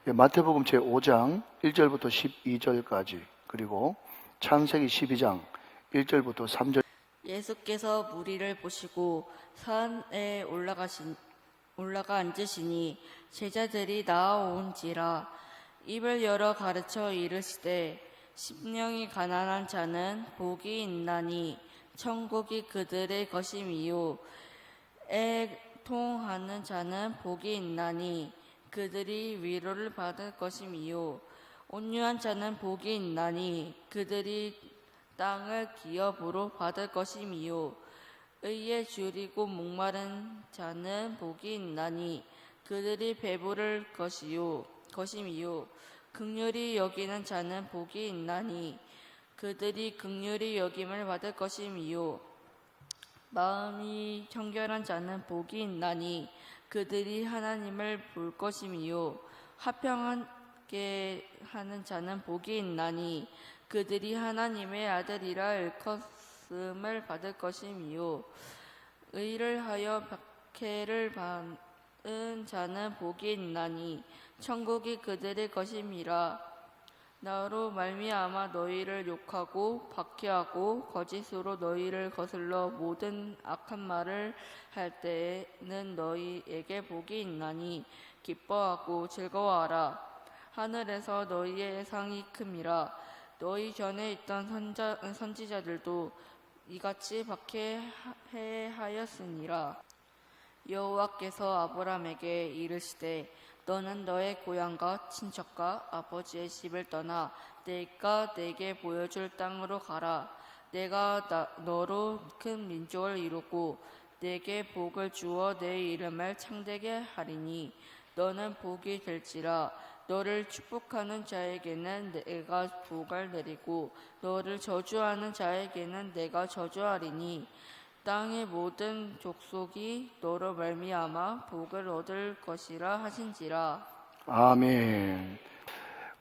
마태복음 제5장 1절부터 12절까지, 그리고 창세기 12장 1절부터 3절. 예수께서 무리를 보시고 산에 올라가 앉으시니 제자들이 나아온지라. 입을 열어 가르쳐 이르시되 심령이 가난한 자는 복이 있나니 천국이 그들의 것임이요, 애통하는 자는 복이 있나니 그들이 위로를 받을 것임이요, 온유한 자는 복이 있나니 그들이 땅을 기업으로 받을 것임이요, 의에 줄이고 목마른 자는 복이 있나니 그들이 배부를 것임이요, 긍휼히 여기는 자는 복이 있나니 그들이 긍휼히 여김을 받을 것임이요, 마음이 청결한 자는 복이 있나니 그들이 하나님을 볼 것임이요, 화평하게 하는 자는 복이 있나니 그들이 하나님의 아들이라 일컫음을 받을 것임이요, 의를 하여 박해를 받은 자는 복이 있나니 천국이 그들의 것임이라. 나로 말미암아 너희를 욕하고 박해하고 거짓으로 너희를 거슬러 모든 악한 말을 할 때에는 너희에게 복이 있나니 기뻐하고 즐거워하라. 하늘에서 너희의 상이 큼이라. 너희 전에 있던 선지자들도 이같이 박해하였으니라. 여호와께서 아브라함에게 이르시되 너는 너의 고향과 친척과 아버지의 집을 떠나 내가 내게 보여줄 땅으로 가라. 내가 너로 큰 민족을 이루고 내게 복을 주어 내 이름을 창대게 하리니 너는 복이 될지라. 너를 축복하는 자에게는 내가 복을 내리고 너를 저주하는 자에게는 내가 저주하리니 땅의 모든 족속이 너로 말미암아 복을 얻을 것이라 하신지라. 아멘.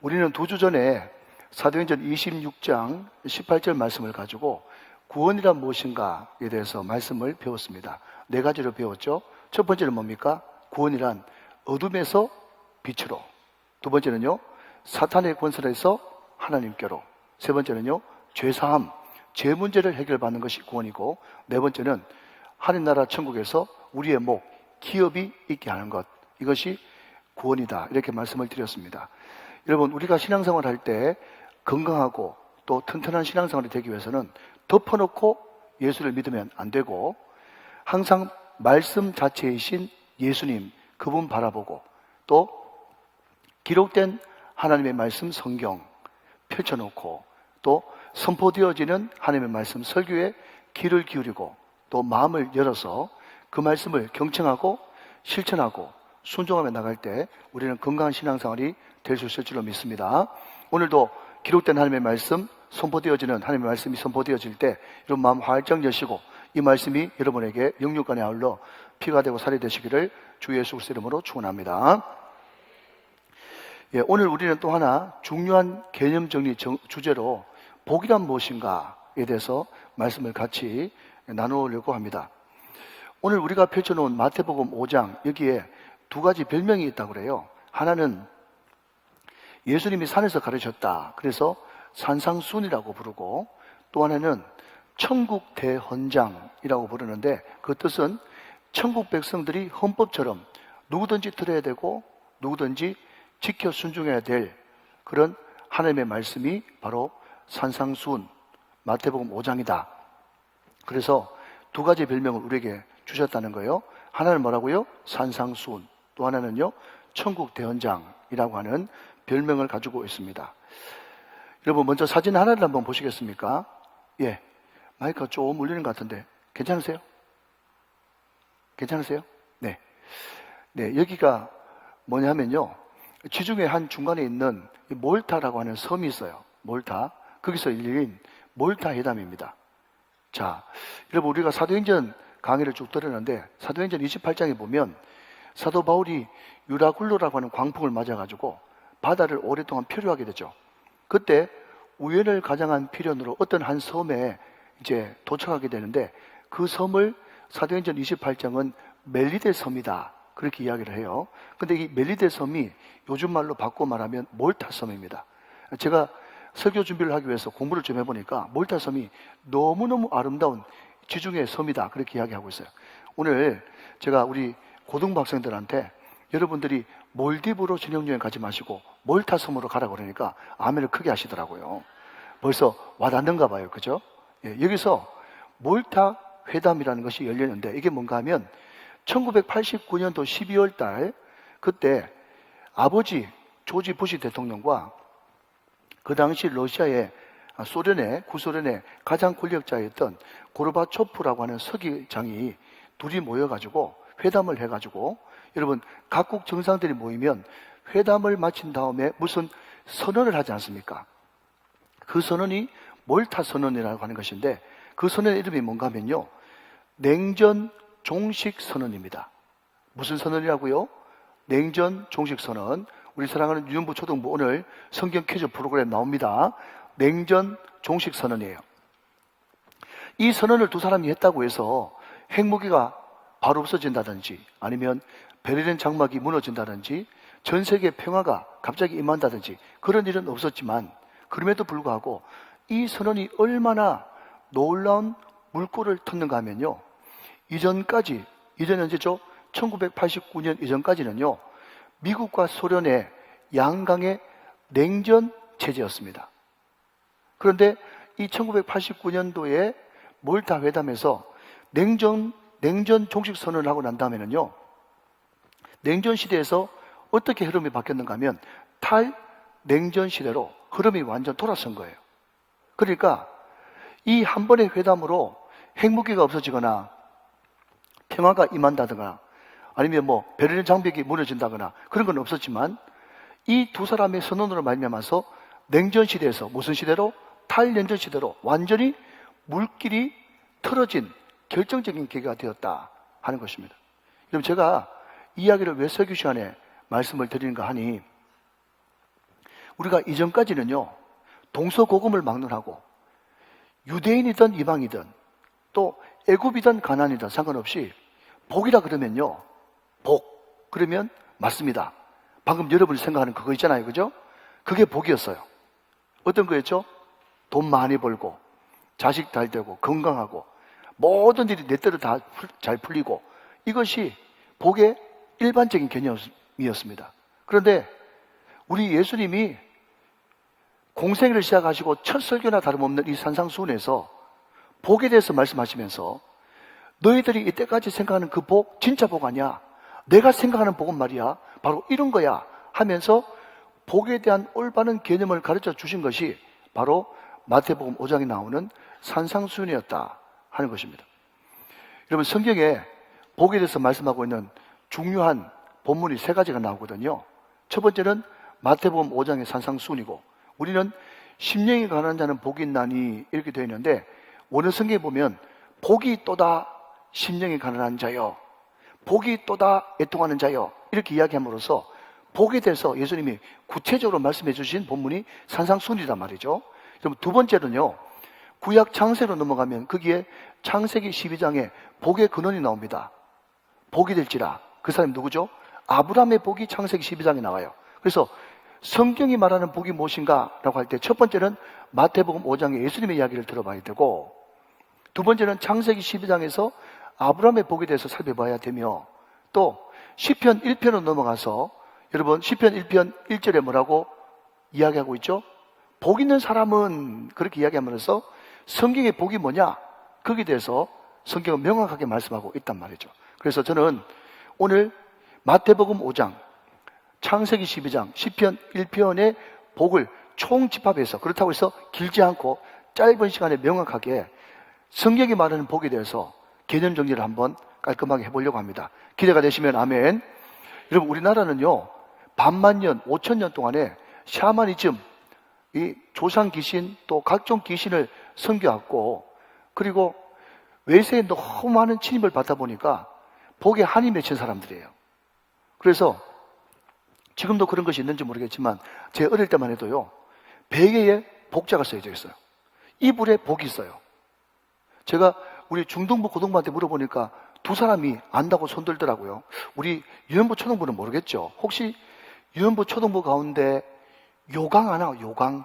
우리는 2주 전에 사도행전 26장 18절 말씀을 가지고 구원이란 무엇인가에 대해서 말씀을 배웠습니다. 4가지로 배웠죠. 첫 번째는 뭡니까? 구원이란 어둠에서 빛으로. 두 번째는요, 사탄의 권세에서 하나님께로. 세 번째는요, 죄사함, 죄 문제를 해결받는 것이 구원이고, 네 번째는 하늘나라 천국에서 우리의 목, 기업이 있게 하는 것, 이것이 구원이다, 이렇게 말씀을 드렸습니다. 여러분, 우리가 신앙생활을 할 때 건강하고 또 튼튼한 신앙생활이 되기 위해서는 덮어놓고 예수를 믿으면 안 되고, 항상 말씀 자체이신 예수님, 그분 바라보고, 또 기록된 하나님의 말씀 성경 펼쳐놓고, 또 선포되어지는 하나님의 말씀 설교에 귀를 기울이고, 또 마음을 열어서 그 말씀을 경청하고 실천하고 순종하며 나갈 때 우리는 건강한 신앙생활이 될 수 있을 줄로 믿습니다. 오늘도 기록된 하나님의 말씀, 선포되어지는 하나님의 말씀이 선포되어질 때 여러분 마음 활짝 여시고 이 말씀이 여러분에게 영육간에 아울러 피가 되고 살이 되시기를 주 예수 그리스도 이름으로 축원합니다. 오늘 우리는 또 하나 중요한 개념 정리 주제로 복이란 무엇인가에 대해서 말씀을 같이 나누려고 합니다. 오늘 우리가 펼쳐놓은 마태복음 5장, 여기에 2가지 별명이 있다고 그래요. 하나는 예수님이 산에서 가르쳤다, 그래서 산상순이라고 부르고, 또 하나는 천국 대헌장이라고 부르는데, 그 뜻은 천국 백성들이 헌법처럼 누구든지 들어야 되고 누구든지 지켜 순종해야 될 그런 하나님의 말씀이 바로 산상순 마태복음 5장이다. 그래서 2가지 별명을 우리에게 주셨다는 거예요. 하나는 뭐라고요? 산상순. 또 하나는요, 천국 대헌장이라고 하는 별명을 가지고 있습니다. 여러분, 먼저 사진 하나를 한번 보시겠습니까? 예, 마이크가 좀 울리는 것 같은데 괜찮으세요? 괜찮으세요? 네. 여기가 뭐냐면요, 지중해 한 중간에 있는 몰타라고 하는 섬이 있어요. 몰타. 거기서 열린 몰타 회담입니다. 자, 여러분, 우리가 사도행전 강의를 쭉 들었는데 사도행전 28장에 보면 사도 바울이 유라굴로라고 하는 광풍을 맞아가지고 바다를 오랫동안 표류하게 되죠. 그때 우연을 가장한 필연으로 어떤 한 섬에 이제 도착하게 되는데, 그 섬을 사도행전 28장은 멜리데 섬이다, 그렇게 이야기를 해요. 근데 이 멜리데 섬이 요즘 말로 바꿔 말하면 몰타 섬입니다. 제가 설교 준비를 하기 위해서 공부를 좀 해보니까 몰타 섬이 너무너무 아름다운 지중해 섬이다, 그렇게 이야기하고 있어요. 오늘 제가 우리 고등부 학생들한테 여러분들이 몰디브로 신혼여행 가지 마시고 몰타 섬으로 가라 그러니까 아멘을 크게 하시더라고요. 벌써 와닿는가 봐요. 그죠? 예, 여기서 몰타 회담이라는 것이 열렸는데 이게 뭔가 하면 1989년도 12월 달 그때 아버지 조지 부시 대통령과 그 당시 러시아의 구소련의 가장 권력자였던 고르바초프라고 하는 서기장이 둘이 모여가지고 회담을 해가지고, 여러분 각국 정상들이 모이면 회담을 마친 다음에 무슨 선언을 하지 않습니까? 그 선언이 몰타 선언이라고 하는 것인데 그 선언의 이름이 뭔가 하면요, 냉전 종식 선언입니다. 무슨 선언이라고요? 냉전 종식 선언. 우리 사랑하는 유년부 초등부 오늘 성경 퀴즈 프로그램 나옵니다. 냉전 종식 선언이에요. 이 선언을 두 사람이 했다고 해서 핵무기가 바로 없어진다든지 아니면 베를린 장막이 무너진다든지 전 세계 평화가 갑자기 임한다든지 그런 일은 없었지만, 그럼에도 불구하고 이 선언이 얼마나 놀라운 물꼬를 텄는가 하면요, 이전까지, 이전은 언제죠? 1989년 이전까지는요, 미국과 소련의 양강의 냉전 체제였습니다. 그런데 이 1989년도에 몰타 회담에서 냉전 종식 선언을 하고 난 다음에는요, 냉전 시대에서 어떻게 흐름이 바뀌었는가 하면 탈냉전 시대로 흐름이 완전 돌아선 거예요. 그러니까 이 한 번의 회담으로 핵무기가 없어지거나 평화가 임한다거나 아니면 베를린 장벽이 무너진다거나 그런 건 없었지만, 이 두 사람의 선언으로 말미암아서 냉전 시대에서 무슨 시대로? 탈냉전 시대로 완전히 물길이 틀어진 결정적인 계기가 되었다 하는 것입니다. 여러분, 제가 이 이야기를 왜 설교 시간에 말씀을 드리는가 하니, 우리가 이전까지는요, 동서고금을 막론하고 유대인이든 이방이든 또 애굽이든 가나안이든 상관없이 복이라 그러면요, 복 그러면 맞습니다. 방금 여러분이 생각하는 그거 있잖아요, 그죠? 그게 복이었어요. 어떤 거였죠? 돈 많이 벌고 자식 잘 되고 건강하고 모든 일이 내 뜻대로 다 잘 풀리고, 이것이 복의 일반적인 개념이었습니다. 그런데 우리 예수님이 공생애를 시작하시고 첫 설교나 다름없는 이 산상수훈에서 복에 대해서 말씀하시면서, 너희들이 이때까지 생각하는 그 복 진짜 복 아니야, 내가 생각하는 복은 말이야 바로 이런 거야 하면서 복에 대한 올바른 개념을 가르쳐 주신 것이 바로 마태복음 5장에 나오는 산상수훈이었다 하는 것입니다. 여러분, 성경에 복에 대해서 말씀하고 있는 중요한 본문이 세 가지가 나오거든요. 첫 번째는 마태복음 5장의 산상수훈이고, 우리는 심령이 가난한 자는 복이 있나니 이렇게 되어 있는데, 원어 성경에 보면 복이 있도다 심령이 가난한 자여, 복이 있도다 애통하는 자여, 이렇게 이야기함으로써 복에 대해서 예수님이 구체적으로 말씀해 주신 본문이 산상수훈이란 말이죠. 그럼 두 번째는요, 구약 창세로 넘어가면 거기에 창세기 12장에 복의 근원이 나옵니다. 복이 될지라. 그 사람이 누구죠? 아브라함의 복이 창세기 12장에 나와요. 그래서 성경이 말하는 복이 무엇인가 라고 할 때 첫 번째는 마태복음 5장의 예수님의 이야기를 들어봐야 되고, 두 번째는 창세기 12장에서 아브라함의 복에 대해서 살펴봐야 되며, 또 시편 1편으로 넘어가서 여러분 시편 1편 1절에 뭐라고 이야기하고 있죠? 복 있는 사람은, 그렇게 이야기하면서 성경의 복이 뭐냐? 거기에 대해서 성경은 명확하게 말씀하고 있단 말이죠. 그래서 저는 오늘 마태복음 5장, 창세기 12장, 시편 1편의 복을 총집합해서, 그렇다고 해서 길지 않고 짧은 시간에 명확하게 성경이 말하는 복에 대해서 개념 정리를 한번 깔끔하게 해보려고 합니다. 기대가 되시면 아멘. 여러분, 우리나라는요, 반만년, 5천년 동안에 샤머니즘, 이 조상 귀신 또 각종 귀신을 섬겨왔고, 그리고 외세에 너무 많은 침입을 받다 보니까 복에 한이 맺힌 사람들이에요. 그래서 지금도 그런 것이 있는지 모르겠지만 제 어릴 때만 해도요, 베개에 복자가 써져 있어요. 이불에 복이 있어요. 제가 우리 중등부 고등부한테 물어보니까 두 사람이 안다고 손들더라고요. 우리 유년부 초등부는 모르겠죠. 혹시 유년부 초등부 가운데 요강 하나, 요강?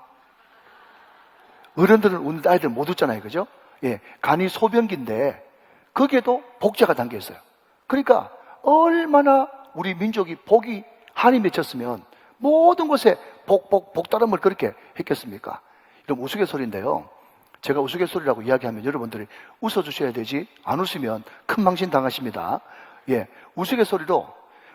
어른들은 웃는데 아이들 못 웃잖아요. 그죠? 예, 간이 소변기인데 거기에도 복자가 담겨 있어요. 그러니까 얼마나 우리 민족이 복이 한이 맺혔으면 모든 곳에 복다름을 그렇게 했겠습니까? 이런 우스갯소리인데요. 제가 우스갯소리라고 이야기하면 여러분들이 웃어주셔야 되지, 안 웃으면 큰 망신 당하십니다. 예, 우스갯소리로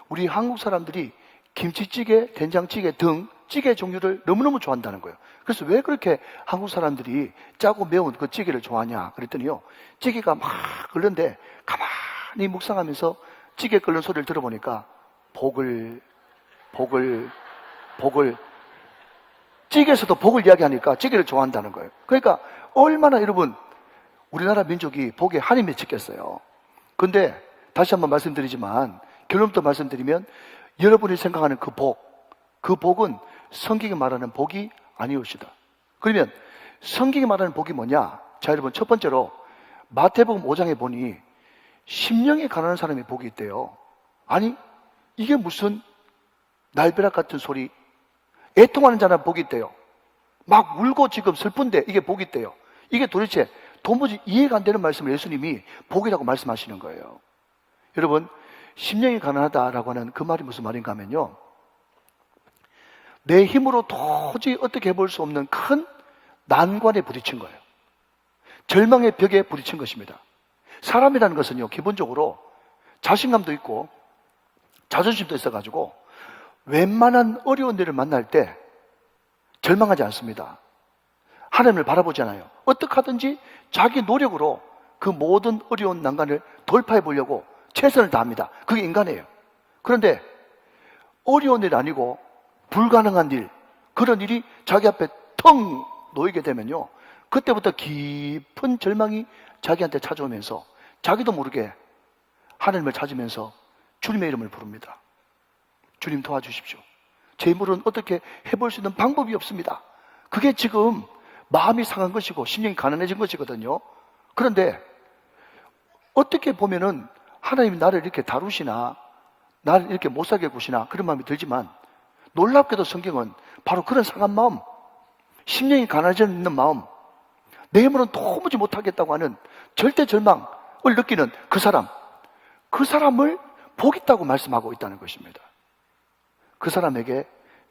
우리 한국 사람들이 김치찌개, 된장찌개 등 찌개 종류를 너무너무 좋아한다는 거예요. 그래서 왜 그렇게 한국 사람들이 짜고 매운 그 찌개를 좋아하냐 그랬더니요, 찌개가 막 끓는데 가만히 묵상하면서 찌개 끓는 소리를 들어보니까 복을 찌개에서도 복을 이야기하니까 찌개를 좋아한다는 거예요. 그러니까 얼마나 여러분 우리나라 민족이 복에 한이 맺혔겠어요. 그런데 다시 한번 말씀드리지만 결론부터 말씀드리면 여러분이 생각하는 그 복은 성경이 말하는 복이 아니옵시다. 그러면 성경이 말하는 복이 뭐냐? 자, 여러분 첫 번째로 마태복음 5장에 보니 심령이 가난한 사람의 복이 있대요. 아니 이게 무슨 날벼락 같은 소리. 애통하는 자는 복이 있대요. 막 울고 지금 슬픈데 이게 복이 있대요. 이게 도대체 도무지 이해가 안 되는 말씀을 예수님이 복이라고 말씀하시는 거예요. 여러분 심령이 가난하다라고 하는 그 말이 무슨 말인가 하면요, 내 힘으로 도저히 어떻게 해볼 수 없는 큰 난관에 부딪힌 거예요. 절망의 벽에 부딪힌 것입니다. 사람이라는 것은요, 기본적으로 자신감도 있고 자존심도 있어가지고 웬만한 어려운 일을 만날 때 절망하지 않습니다. 하나님을 바라보잖아요. 어떻게 하든지 자기 노력으로 그 모든 어려운 난관을 돌파해 보려고 최선을 다합니다. 그게 인간이에요. 그런데 어려운 일 아니고 불가능한 일, 그런 일이 자기 앞에 텅 놓이게 되면요, 그때부터 깊은 절망이 자기한테 찾아오면서 자기도 모르게 하나님을 찾으면서 주님의 이름을 부릅니다. 주님 도와주십시오. 제 힘으로는 어떻게 해볼 수 있는 방법이 없습니다. 그게 지금 마음이 상한 것이고 심령이 가난해진 것이거든요. 그런데 어떻게 보면은 하나님이 나를 이렇게 다루시나, 나를 이렇게 못 살게 구시나 그런 마음이 들지만, 놀랍게도 성경은 바로 그런 상한 마음, 심령이 가난해져 있는 마음, 내 힘으로는 도무지 못하겠다고 하는 절대 절망을 느끼는 그 사람을 복 있다고 말씀하고 있다는 것입니다. 그 사람에게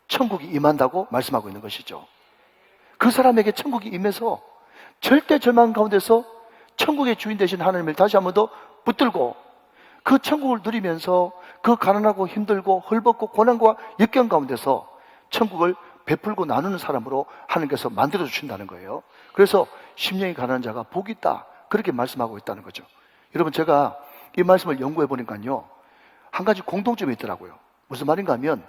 천국이 임한다고 말씀하고 있는 것이죠. 그 사람에게 천국이 임해서 절대 절망 가운데서 천국의 주인 되신 하나님을 다시 한 번 더 붙들고 그 천국을 누리면서 그 가난하고 힘들고 헐벗고 고난과 역경 가운데서 천국을 베풀고 나누는 사람으로 하나님께서 만들어 주신다는 거예요. 그래서 심령이 가난한 자가 복이 있다, 그렇게 말씀하고 있다는 거죠. 여러분 제가 이 말씀을 연구해 보니까요, 한 가지 공통점이 있더라고요. 무슨 말인가 하면,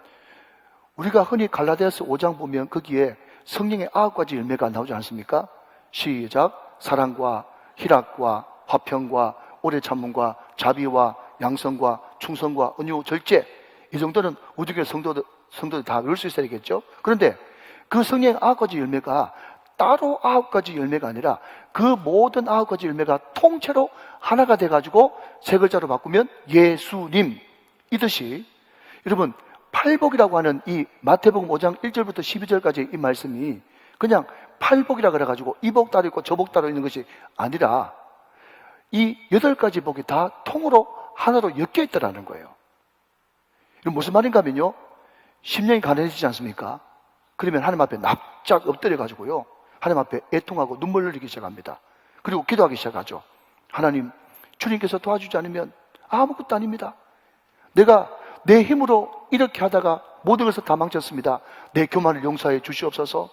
우리가 흔히 갈라디아서 5장 보면 거기에 성령의 9가지 열매가 나오지 않습니까? 시작. 사랑과 희락과 화평과 오래 참음과 자비와 양성과 충성과 은유, 절제. 이 정도는 우주교회 성도들 다 외울 수 있어야겠죠? 그런데 그 성령의 9가지 열매가 따로 9가지 열매가 아니라 그 모든 9가지 열매가 통째로 하나가 돼가지고 세 글자로 바꾸면 예수님 이듯이, 여러분 팔복이라고 하는 이 마태복음 5장 1절부터 12절까지 이 말씀이 그냥 팔복이라 그래가지고 이 복 따로 있고 저 복 따로 있는 것이 아니라 이 8가지 복이 다 통으로 하나로 엮여 있다라는 거예요. 이건 무슨 말인가 하면요, 심령이 가난해지지 않습니까? 그러면 하나님 앞에 납작 엎드려가지고요, 하나님 앞에 애통하고 눈물 흘리기 시작합니다. 그리고 기도하기 시작하죠. 하나님, 주님께서 도와주지 않으면 아무것도 아닙니다. 내가 내 힘으로 이렇게 하다가 모든 것을 다 망쳤습니다. 내 교만을 용서해 주시옵소서.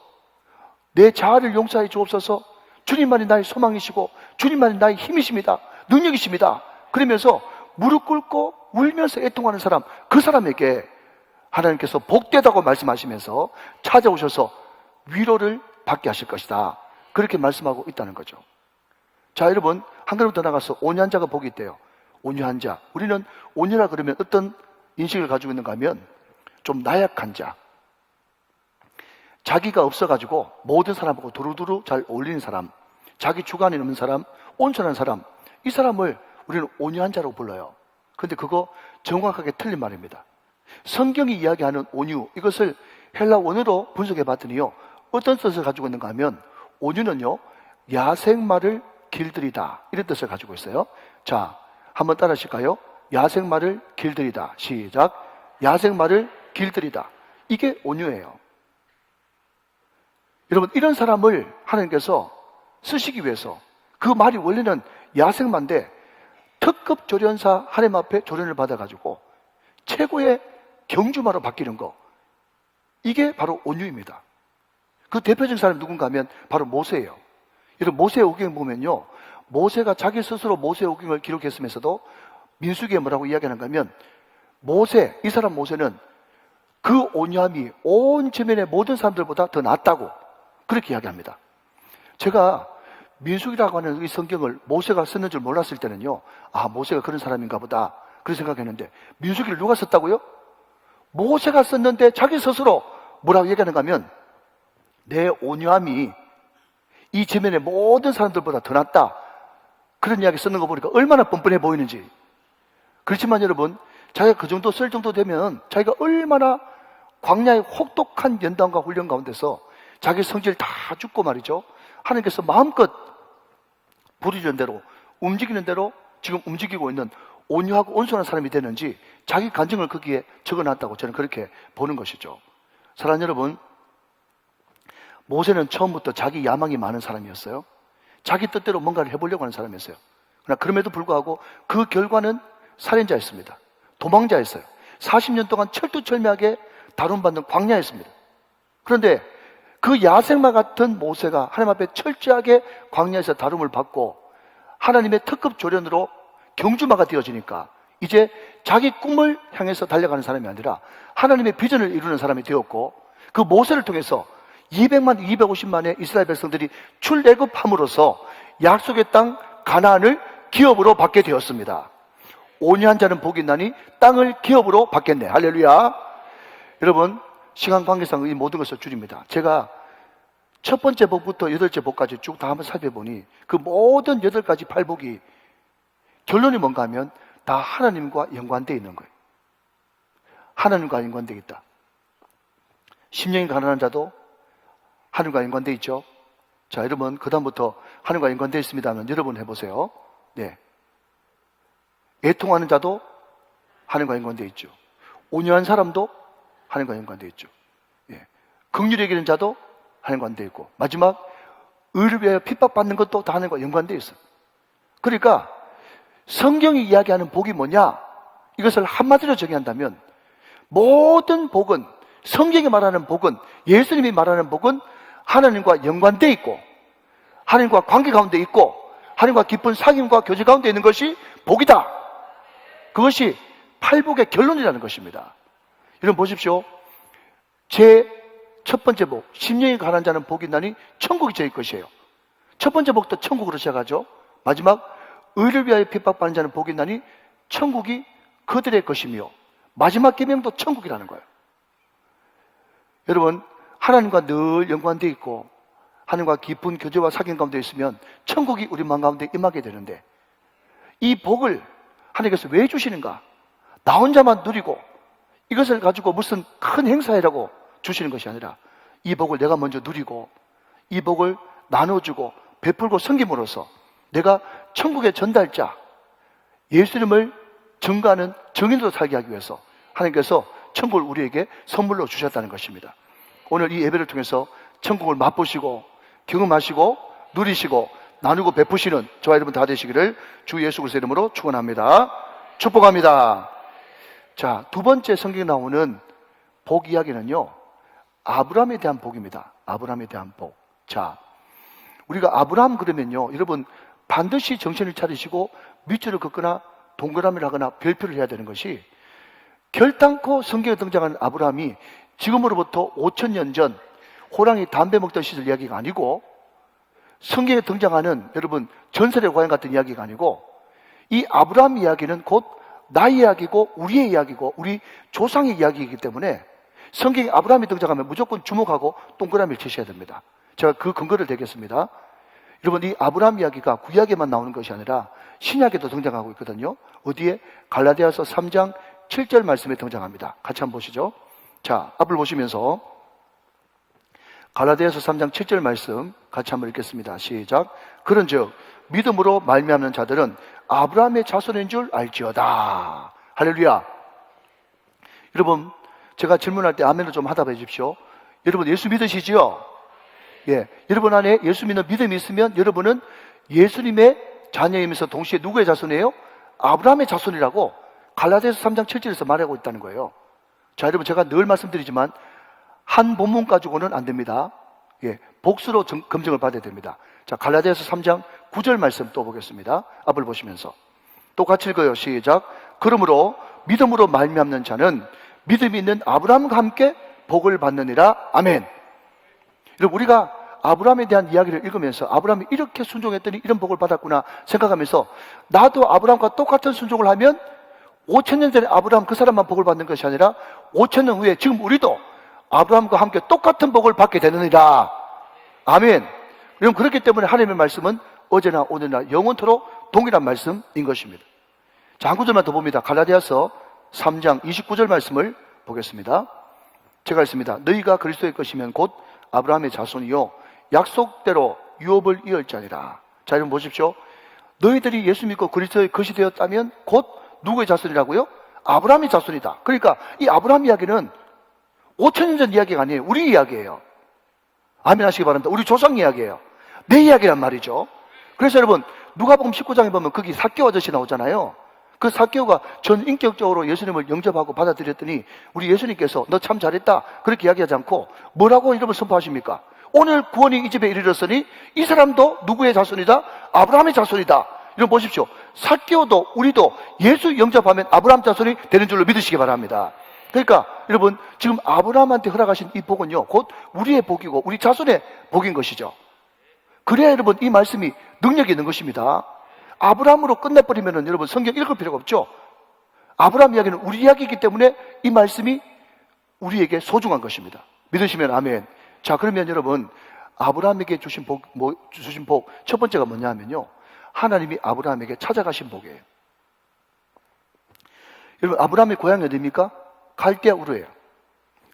내 자아를 용서해 주옵소서. 주님만이 나의 소망이시고 주님만이 나의 힘이십니다. 능력이십니다. 그러면서 무릎 꿇고 울면서 애통하는 사람, 그 사람에게 하나님께서 복되다고 말씀하시면서 찾아오셔서 위로를 받게 하실 것이다, 그렇게 말씀하고 있다는 거죠. 자, 여러분 한 걸음 더 나가서 온유한 자가 복이 있대요. 온유한 자, 우리는 온유라 그러면 어떤 인식을 가지고 있는가 하면 좀 나약한 자, 자기가 없어가지고 모든 사람하고 두루두루 잘 어울리는 사람, 자기 주관이 없는 사람, 온순한 사람, 이 사람을 우리는 온유한 자라고 불러요. 근데 그거 정확하게 틀린 말입니다. 성경이 이야기하는 온유, 이것을 헬라 원어로 분석해 봤더니요, 어떤 뜻을 가지고 있는가 하면 온유는요, 야생마를 길들이다, 이런 뜻을 가지고 있어요. 자, 한번 따라 하실까요? 야생마를 길들이다. 시작. 야생마를 길들이다. 이게 온유예요. 여러분, 이런 사람을 하나님께서 쓰시기 위해서, 그 말이 원래는 야생마인데 특급 조련사 하나님 앞에 조련을 받아가지고 최고의 경주마로 바뀌는 거, 이게 바로 온유입니다. 그 대표적인 사람이 누군가 하면 바로 모세예요. 여러분, 모세의 오경 보면요, 모세가 자기 스스로 모세의 오경을 기록했으면서도 민수기에 뭐라고 이야기하는가 하면, 모세, 이 사람 모세는 그 온유함이 온 지면의 모든 사람들보다 더 낫다고 그렇게 이야기합니다. 제가 민수기라고 하는 이 성경을 모세가 썼는 줄 몰랐을 때는요, 아, 모세가 그런 사람인가 보다 그렇게 생각했는데, 민수기를 누가 썼다고요? 모세가 썼는데 자기 스스로 뭐라고 얘기하는가 하면, 내 온유함이 이 지면의 모든 사람들보다 더 낫다, 그런 이야기 쓰는 거 보니까 얼마나 뻔뻔해 보이는지. 그렇지만 여러분, 자기가 그 정도 쓸 정도 되면 자기가 얼마나 광야의 혹독한 연단과 훈련 가운데서 자기 성질 다 죽고 말이죠, 하나님께서 마음껏 부르짖는 대로, 움직이는 대로 지금 움직이고 있는 온유하고 온순한 사람이 되는지 자기 간증을 거기에 적어놨다고 저는 그렇게 보는 것이죠. 사랑하는 여러분, 모세는 처음부터 자기 야망이 많은 사람이었어요. 자기 뜻대로 뭔가를 해보려고 하는 사람이었어요. 그러나 그럼에도 불구하고 그 결과는 살인자였습니다. 도망자였어요. 40년 동안 철두철미하게 다룬받는 광야였습니다. 그런데 그 야생마 같은 모세가 하나님 앞에 철저하게 광야에서 다룸을 받고 하나님의 특급 조련으로 경주마가 되어지니까 이제 자기 꿈을 향해서 달려가는 사람이 아니라 하나님의 비전을 이루는 사람이 되었고, 그 모세를 통해서 200만, 250만의 이스라엘 백성들이 출애굽함으로써 약속의 땅 가나안을 기업으로 받게 되었습니다. 온유한 자는 복이 있나니 땅을 기업으로 받겠네. 할렐루야. 여러분, 시간 관계상 이 모든 것을 줄입니다. 제가 첫 번째 복부터 8째 복까지 쭉 다 한번 살펴보니 그 모든 8가지 팔복이 결론이 뭔가 하면 다 하나님과 연관되어 있는 거예요. 하나님과 연관되어 있다. 심령이 가난한 자도 하나님과 연관되어 있죠. 자, 여러분, 그 다음부터 하나님과 연관되어 있습니다 하면 여러분 해보세요. 네. 애통하는 자도 하나님과 연관되어 있죠. 온유한 사람도 하나님과 연관되어 있죠. 예. 긍휼히 여기는 자도 하나님과 연관되어 있고, 마지막 의를 위하여 핍박받는 것도 다 하나님과 연관되어 있어요. 그러니까 성경이 이야기하는 복이 뭐냐? 이것을 한마디로 정의한다면 모든 복은, 성경이 말하는 복은, 예수님이 말하는 복은 하나님과 연관되어 있고 하나님과 관계 가운데 있고 하나님과 깊은 사귐과 교제 가운데 있는 것이 복이다. 그것이 팔복의 결론이라는 것입니다. 여러분 보십시오. 제 첫 번째 복, 심령이 가난한 자는 복이 있나니 천국이 저희 것이에요. 첫 번째 복도 천국으로 시작하죠. 마지막 의를 위하여 핍박받는 자는 복이 있나니 천국이 그들의 것이며, 마지막 계명도 천국이라는 거예요. 여러분, 하나님과 늘 연관되어 있고 하나님과 깊은 교제와 사귐 가운데 있으면 천국이 우리 마음 가운데 임하게 되는데, 이 복을 하나님께서 왜 주시는가? 나 혼자만 누리고 이것을 가지고 무슨 큰 행사라고 주시는 것이 아니라, 이 복을 내가 먼저 누리고 이 복을 나눠주고 베풀고 섬김으로써 내가 천국의 전달자, 예수님을 증거하는 증인으로 살게 하기 위해서 하나님께서 천국을 우리에게 선물로 주셨다는 것입니다. 오늘 이 예배를 통해서 천국을 맛보시고 경험하시고 누리시고 나누고 베푸시는 저와 여러분 다 되시기를 주 예수 그리스도의 이름으로 축원합니다. 축복합니다. 자, 두 번째 성경에 나오는 복 이야기는요, 아브라함에 대한 복입니다. 아브라함에 대한 복. 자, 우리가 아브라함 그러면요, 여러분 반드시 정신을 차리시고 밑줄을 긋거나 동그라미를 하거나 별표를 해야 되는 것이, 결단코 성경에 등장하는 아브라함이 지금으로부터 5,000년 전 호랑이 담배 먹던 시절 이야기가 아니고, 성경에 등장하는 여러분 전설의 고향 같은 이야기가 아니고, 이 아브라함 이야기는 곧 나의 이야기고 우리의 이야기고 우리 조상의 이야기이기 때문에 성경에 아브라함이 등장하면 무조건 주목하고 동그라미를 치셔야 됩니다. 제가 그 근거를 대겠습니다. 여러분, 이 아브라함 이야기가 구약에만 나오는 것이 아니라 신약에도 등장하고 있거든요. 어디에? 갈라디아서 3장 7절 말씀에 등장합니다. 같이 한번 보시죠. 자, 앞을 보시면서 갈라디아서 3장 7절 말씀 같이 한번 읽겠습니다. 시작. 그런즉 믿음으로 말미암는 자들은 아브라함의 자손인 줄 알지어다. 할렐루야. 여러분, 제가 질문할 때 아멘을 좀 하답해 주십시오. 여러분, 예수 믿으시지요? 예. 여러분 안에 예수 믿는 믿음이 있으면 여러분은 예수님의 자녀이면서 동시에 누구의 자손이에요? 아브라함의 자손이라고 갈라디아서 3장 7절에서 말하고 있다는 거예요. 자, 여러분, 제가 늘 말씀드리지만 한 본문 가지고는 안 됩니다. 예. 복수로 검증을 받아야 됩니다. 자, 갈라디아서 3장 9절 말씀 또 보겠습니다. 앞을 보시면서 또 같이 읽어요. 시작. 그러므로 믿음으로 말미암는 자는 믿음이 있는 아브라함과 함께 복을 받느니라. 아멘. 여러분, 우리가 아브라함에 대한 이야기를 읽으면서 아브라함이 이렇게 순종했더니 이런 복을 받았구나 생각하면서 나도 아브라함과 똑같은 순종을 하면 5,000년 전에 아브라함 그 사람만 복을 받는 것이 아니라 5,000년 후에 지금 우리도 아브라함과 함께 똑같은 복을 받게 되느니라. 아멘. 여러분, 그렇기 때문에 하나님의 말씀은 어제나 오늘나 영원토록 동일한 말씀인 것입니다. 자, 한 구절만 더 봅니다. 갈라디아서 3장 29절 말씀을 보겠습니다. 제가 읽습니다. 너희가 그리스도의 것이면 곧 아브라함의 자손이요 약속대로 유업을 이을 자니라. 자, 여러분 보십시오. 너희들이 예수 믿고 그리스도의 것이 되었다면 곧 누구의 자손이라고요? 아브라함의 자손이다. 그러니까 이 아브라함 이야기는 5,000년 전 이야기가 아니에요. 우리 이야기예요. 아멘 하시기 바랍니다. 우리 조상 이야기예요. 내 이야기란 말이죠. 그래서 여러분, 누가복음 19장에 보면 거기 삭개오 아저씨 나오잖아요. 그 삭개오가 전 인격적으로 예수님을 영접하고 받아들였더니 우리 예수님께서 너 참 잘했다 그렇게 이야기하지 않고 뭐라고 여러분 선포하십니까? 오늘 구원이 이 집에 이르렀으니 이 사람도 누구의 자손이다? 아브라함의 자손이다. 여러분 보십시오. 삭개오도 우리도 예수 영접하면 아브라함 자손이 되는 줄로 믿으시기 바랍니다. 그러니까 여러분, 지금 아브라함한테 허락하신 이 복은요 곧 우리의 복이고 우리 자손의 복인 것이죠. 그래야 여러분 이 말씀이 능력이 있는 것입니다. 아브라함으로 끝내버리면 여러분 성경 읽을 필요가 없죠. 아브라함 이야기는 우리 이야기이기 때문에 이 말씀이 우리에게 소중한 것입니다. 믿으시면 아멘. 자, 그러면 여러분 아브라함에게 주신 복 첫 번째가 뭐냐 하면요, 하나님이 아브라함에게 찾아가신 복이에요. 여러분, 아브라함의 고향이 어디입니까? 갈대아 우르예요.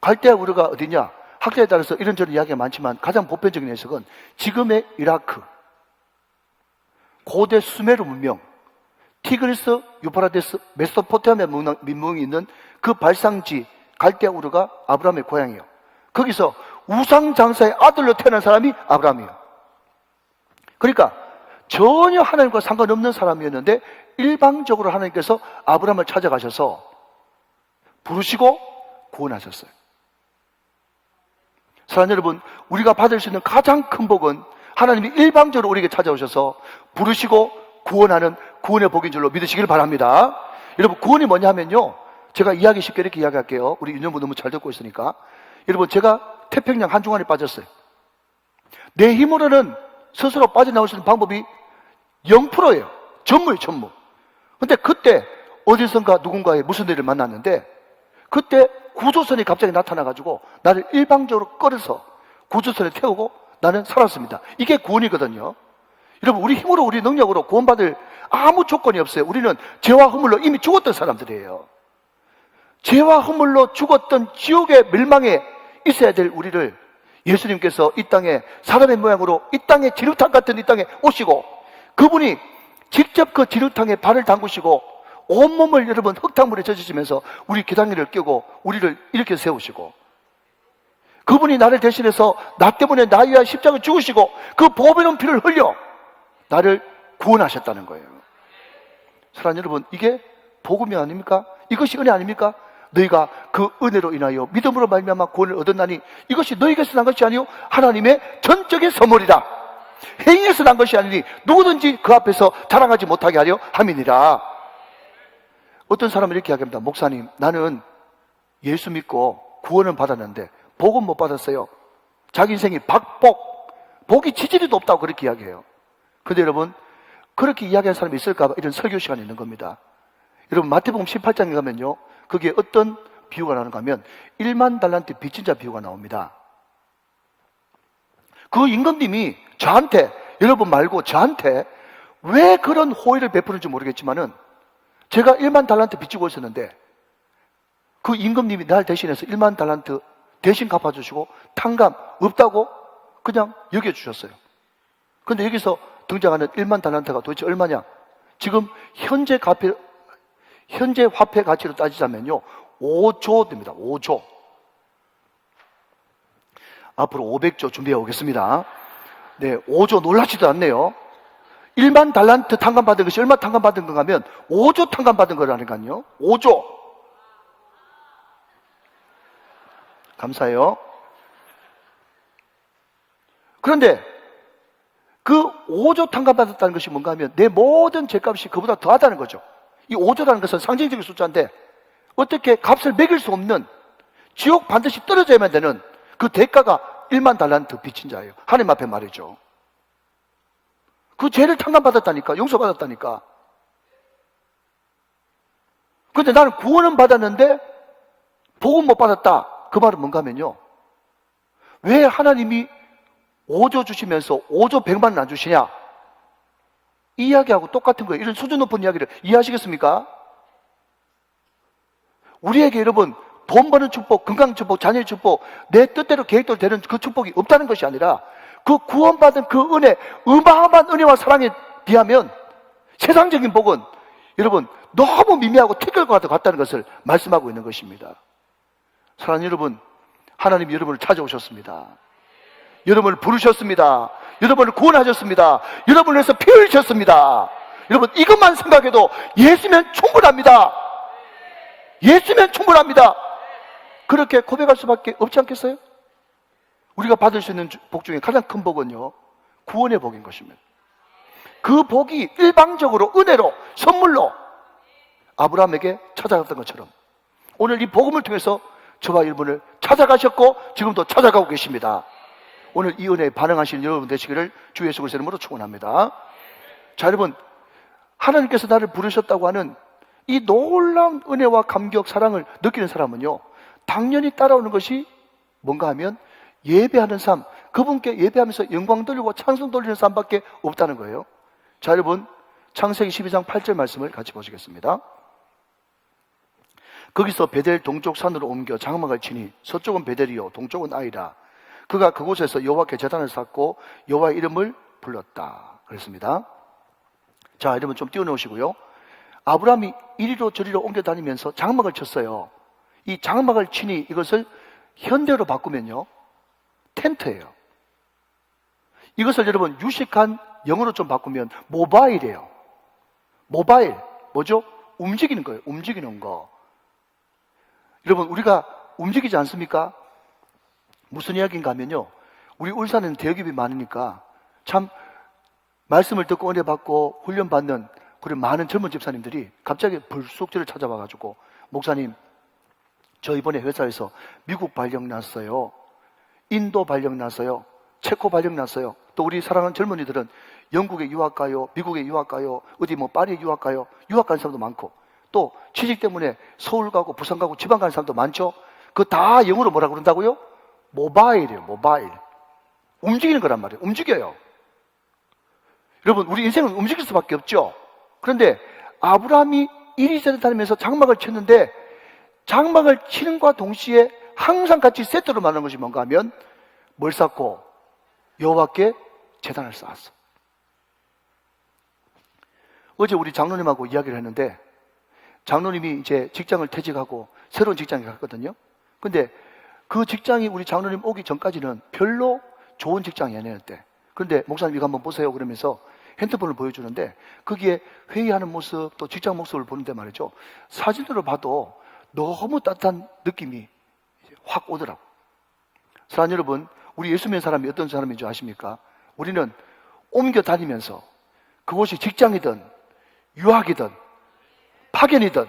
갈대아 우르가 어디냐? 학자에 따라서 이런저런 이야기가 많지만 가장 보편적인 해석은 지금의 이라크, 고대 수메르 문명, 티그리스, 유프라데스, 메소포타미아 민문이 있는 그 발상지 갈대아 우르가 아브라함의 고향이에요. 거기서 우상 장사의 아들로 태어난 사람이 아브라함이에요. 그러니까 전혀 하나님과 상관없는 사람이었는데 일방적으로 하나님께서 아브라함을 찾아가셔서 부르시고 구원하셨어요. 사랑하는 여러분, 우리가 받을 수 있는 가장 큰 복은 하나님이 일방적으로 우리에게 찾아오셔서 부르시고 구원하는 구원의 복인 줄로 믿으시길 바랍니다. 여러분, 구원이 뭐냐 하면요, 제가 이야기 쉽게 이렇게 이야기할게요. 우리 윤영부 너무 잘 듣고 있으니까. 여러분, 제가 태평양 한중간에 빠졌어요. 내 힘으로는 스스로 빠져나올 수 있는 방법이 0%예요. 전무예요, 전무. 근데 그때 어디선가 누군가의 무슨 일을 만났는데 그때 구조선이 갑자기 나타나가지고 나를 일방적으로 끌어서 구조선에 태우고 나는 살았습니다. 이게 구원이거든요. 여러분, 우리 힘으로 우리 능력으로 구원받을 아무 조건이 없어요. 우리는 죄와 허물로 이미 죽었던 사람들이에요. 죄와 허물로 죽었던 지옥의 멸망에 있어야 될 우리를 예수님께서 이 땅에 사람의 모양으로 이 땅에 지루탕 같은 이 땅에 오시고 그분이 직접 그 지루탕에 발을 담그시고 온몸을 여러분 흙탕물에 젖으시면서 우리 기당이를 껴고 우리를 이렇게 세우시고 그분이 나를 대신해서 나 때문에 나 위하여 십자가를 죽으시고 그 보배로운 피를 흘려 나를 구원하셨다는 거예요. 사랑하는 여러분, 이게 복음이 아닙니까? 이것이 은혜 아닙니까? 너희가 그 은혜로 인하여 믿음으로 말미암아 구원을 얻었나니 이것이 너희에게서 난 것이 아니요 하나님의 전적인 선물이다. 행위에서 난 것이 아니니 누구든지 그 앞에서 자랑하지 못하게 하려 함이니라. 어떤 사람은 이렇게 이야기합니다. 목사님, 나는 예수 믿고 구원은 받았는데 복은 못 받았어요. 자기 인생이 박복, 복이 지지리도 없다고 그렇게 이야기해요. 그런데 여러분, 그렇게 이야기하는 사람이 있을까 봐 이런 설교 시간이 있는 겁니다. 여러분, 마태복음 18장에 가면요, 거기에 어떤 비유가 나오는가 하면 1만 달란트 빚진 자 비유가 나옵니다. 그 임금님이 저한테 여러분 말고 저한테 왜 그런 호의를 베푸는지 모르겠지만은 제가 1만 달란트 빚지고 있었는데 그 임금님이 날 대신해서 1만 달란트 대신 갚아주시고 탕감 없다고 그냥 여겨주셨어요. 근데 여기서 등장하는 1만 달란트가 도대체 얼마냐? 지금 현재 화폐 가치로 따지자면요 5조 됩니다. 5조. 앞으로 500조 준비해 오겠습니다. 네, 5조 놀라지도 않네요. 1만 달란트 탕감받은 것이 얼마 탕감받은 건가 하면 5조 탕감받은 거라니까요. 5조. 감사해요. 그런데 그 5조 탕감받았다는 것이 뭔가 하면 내 모든 죄값이 그보다 더하다는 거죠. 이 5조라는 것은 상징적인 숫자인데 어떻게 값을 매길 수 없는 지옥 반드시 떨어져야만 되는 그 대가가 1만 달란트 빚진 자예요. 하나님 앞에 말이죠. 그 죄를 탕감받았다니까, 용서받았다니까. 그런데 나는 구원은 받았는데 복은 못 받았다. 그 말은 뭔가 하면요, 왜 하나님이 5조 주시면서 5조 100만은 안 주시냐? 이 이야기하고 똑같은 거예요. 이런 수준 높은 이야기를 이해하시겠습니까? 우리에게 여러분 돈 버는 축복, 건강 축복, 자녀의 축복, 내 뜻대로 계획대로 되는 그 축복이 없다는 것이 아니라 그 구원받은 그 은혜, 어마어마한 은혜와 사랑에 비하면 세상적인 복은 여러분 너무 미미하고 티끌과 같다는 것을 말씀하고 있는 것입니다. 사랑하는 여러분, 하나님이 여러분을 찾아오셨습니다. 여러분을 부르셨습니다. 여러분을 구원하셨습니다. 여러분을 위해서 피 흘리셨습니다. 여러분 이것만 생각해도 예수면 충분합니다. 예수면 충분합니다. 그렇게 고백할 수밖에 없지 않겠어요? 우리가 받을 수 있는 복 중에 가장 큰 복은요, 구원의 복인 것입니다. 그 복이 일방적으로 은혜로 선물로 아브라함에게 찾아갔던 것처럼 오늘 이 복음을 통해서 저와 여러분을 찾아가셨고 지금도 찾아가고 계십니다. 오늘 이 은혜에 반응하시는 여러분 되시기를 주 예수 그리스도의 이름으로 축원합니다. 자, 여러분, 하나님께서 나를 부르셨다고 하는 이 놀라운 은혜와 감격, 사랑을 느끼는 사람은요, 당연히 따라오는 것이 뭔가 하면 예배하는 삶, 그분께 예배하면서 영광 돌리고 찬송 돌리는 삶밖에 없다는 거예요. 자, 여러분, 창세기 12장 8절 말씀을 같이 보시겠습니다. 거기서 베델 동쪽 산으로 옮겨 장막을 치니 서쪽은 베델이요 동쪽은 아이라. 그가 그곳에서 여호와께 제단을 쌓고 여호와의 이름을 불렀다. 그랬습니다. 자, 여러분 좀 띄워놓으시고요. 아브라함이 이리로 저리로 옮겨 다니면서 장막을 쳤어요. 이 장막을 치니 이것을 현대로 바꾸면요, 텐트예요. 이것을 여러분 유식한 영어로 좀 바꾸면 모바일이에요. 모바일, 뭐죠? 움직이는 거예요. 움직이는 거. 여러분, 우리가 움직이지 않습니까? 무슨 이야기인가 하면요, 우리 울산에는 대기업이 많으니까 참 말씀을 듣고 은혜 받고 훈련 받는 그런 많은 젊은 집사님들이 갑자기 불쑥 저를 찾아와가지고, 목사님, 저 이번에 회사에서 미국 발령 났어요, 인도 발령 났어요, 체코 발령 났어요, 또 우리 사랑하는 젊은이들은 영국에 유학 가요, 미국에 유학 가요, 어디 뭐 파리에 유학 가요, 유학 가는 사람도 많고, 또 취직 때문에 서울 가고 부산 가고 지방 가는 사람도 많죠. 그거 다 영어로 뭐라 그런다고요? 모바일이에요. 모바일. 움직이는 거란 말이에요. 움직여요. 여러분, 우리 인생은 움직일 수밖에 없죠. 그런데 아브라함이 이리저리 다니면서 장막을 쳤는데, 장막을 치는과 동시에 항상 같이 세트로 말하는 것이 뭔가 하면 뭘 쌓고? 여호와께 제단을 쌓았어. 어제 우리 장로님하고 이야기를 했는데, 장로님이 이제 직장을 퇴직하고 새로운 직장에 갔거든요. 근데 그 직장이 우리 장로님 오기 전까지는 별로 좋은 직장이 아니었대. 그런데 목사님 이거 한번 보세요 그러면서 핸드폰을 보여주는데, 거기에 회의하는 모습, 또 직장 모습을 보는데 말이죠, 사진으로 봐도 너무 따뜻한 느낌이 확 오더라고. 사랑하는 여러분, 우리 예수 믿는 사람이 어떤 사람인 줄 아십니까? 우리는 옮겨 다니면서 그곳이 직장이든 유학이든 파견이든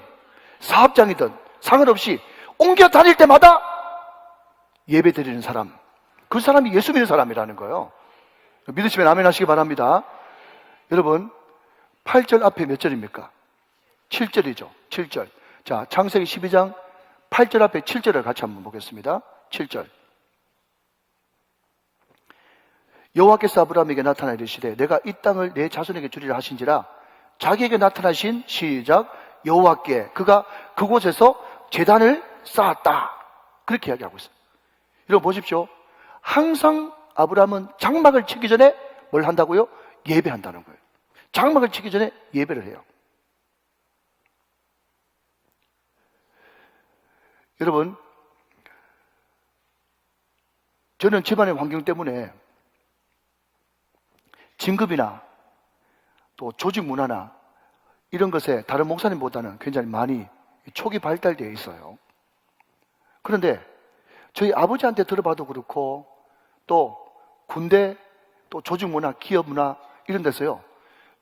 사업장이든 상관없이 옮겨 다닐 때마다 예배 드리는 사람, 그 사람이 예수 믿는 사람이라는 거예요. 믿으시면 아멘 하시기 바랍니다. 여러분, 8절 앞에 몇 절입니까? 7절이죠. 7절. 자, 창세기 12장 8절 앞에 7절을 같이 한번 보겠습니다. 7절. 여호와께서 아브라함에게 나타나 이르시되 내가 이 땅을 내 자손에게 주리라 하신지라 자기에게 나타나신 시작 여호와께 그가 그곳에서 제단을 쌓았다. 그렇게 이야기하고 있어요. 여러분 보십시오. 항상 아브라함은 장막을 치기 전에 뭘 한다고요? 예배한다는 거예요. 장막을 치기 전에 예배를 해요. 여러분, 저는 집안의 환경 때문에 진급이나 또 조직 문화나 이런 것에 다른 목사님보다는 굉장히 많이 초기 발달되어 있어요. 그런데 저희 아버지한테 들어봐도 그렇고 또 군대 또 조직 문화, 기업 문화 이런 데서요.